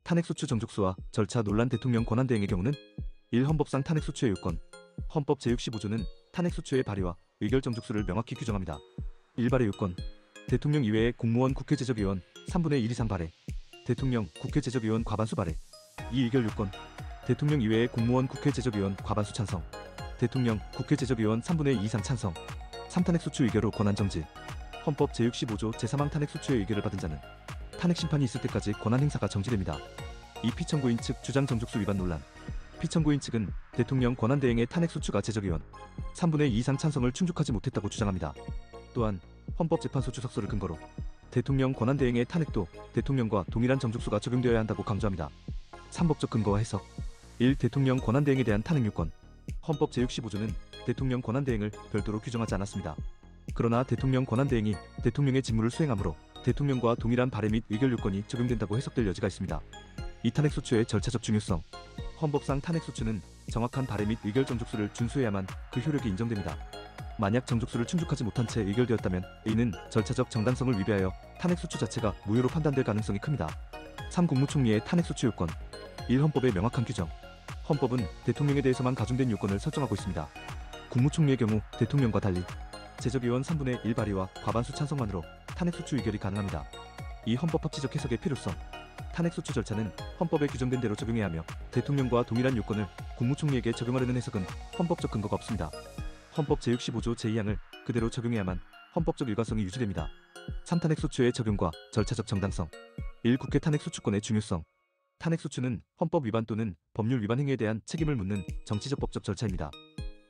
탄핵소추 정족수와 절차 논란 대통령 권한대행의 경우는 1. 헌법상 탄핵소추의 요건. 헌법 제65조는 탄핵소추의 발의와 의결 정족수를 명확히 규정합니다. 1발의 요건. 대통령 이외의 공무원 국회제적위원 3분의 1 이상 발의. 대통령 국회제적위원 과반수 발의. 2. 의결 요건. 대통령 이외의 공무원 국회제적위원 과반수 찬성. 대통령 국회제적위원 3분의 2 이상 찬성. 3. 탄핵소추 의결 후 권한 정지. 헌법 제65조 제3항 탄핵소추의 의결을 받은 자는 탄핵심판이 있을 때까지 권한 행사가 정지됩니다. 2. 피청구인 측 주장 정족수 위반 논란. 피청구인 측은 대통령 권한대행의 탄핵소추가 제적위원 3분의 2 이상 찬성을 충족하지 못했다고 주장합니다. 또한 헌법재판소 주석서를 근거로 대통령 권한대행의 탄핵도 대통령과 동일한 정족수가 적용되어야 한다고 강조합니다. 3법적 근거와 해석. 1. 대통령 권한대행에 대한 탄핵요건. 헌법 제65조는 대통령 권한대행을 별도로 규정하지 않았습니다. 그러나 대통령 권한대행이 대통령의 직무를 수행하므로 대통령과 동일한 발의 및 의결 요건이 적용된다고 해석될 여지가 있습니다. 이 탄핵소추의 절차적 중요성. 헌법상 탄핵소추는 정확한 발의 및 의결 정족수를 준수해야만 그 효력이 인정됩니다. 만약 정족수를 충족하지 못한 채 의결되었다면 이는 절차적 정당성을 위배하여 탄핵소추 자체가 무효로 판단될 가능성이 큽니다. 3. 국무총리의 탄핵소추 요건. 1. 헌법의 명확한 규정. 헌법은 대통령에 대해서만 가중된 요건을 설정하고 있습니다. 국무총리의 경우 대통령과 달리 제적위원 3분의 1 발의와 과반수 찬성만으로 탄핵소추 의결이 가능합니다. 이 헌법 합치적 해석의 필요성. 탄핵소추 절차는 헌법에 규정된 대로 적용해야 하며 대통령과 동일한 요건을 국무총리에게 적용하려는 해석은 헌법적 근거가 없습니다. 헌법 제65조 제2항을 그대로 적용해야만 헌법적 일관성이 유지됩니다. 3. 탄핵소추의 적용과 절차적 정당성. 1. 국회 탄핵소추권의 중요성. 탄핵소추는 헌법 위반 또는 법률 위반 행위에 대한 책임을 묻는 정치적 법적 절차입니다.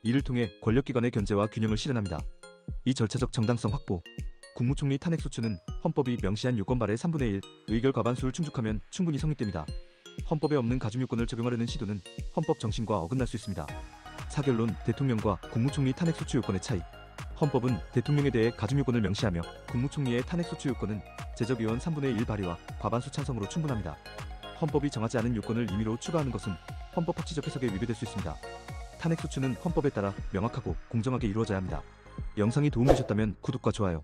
이를 통해 권력기관의 견제와 균형을 실현합니다. 이 절차적 정당성 확보. 국무총리 탄핵소추는 헌법이 명시한 요건 발의 3분의 1 의결 과반수를 충족하면 충분히 성립됩니다. 헌법에 없는 가중요건을 적용하려는 시도는 헌법 정신과 어긋날 수 있습니다. 사결론. 대통령과 국무총리 탄핵소추 요건의 차이. 헌법은 대통령에 대해 가중요건을 명시하며 국무총리의 탄핵소추 요건은 제적위원 3분의 1 발의와 과반수 찬성으로 충분합니다. 헌법이 정하지 않은 요건을 임의로 추가하는 것은 헌법 합치적 해석에 위배될 수 있습니다. 탄핵소추는 헌법에 따라 명확하고 공정하게 이루어져야 합니다. 영상이 도움되셨다면 구독과 좋아요,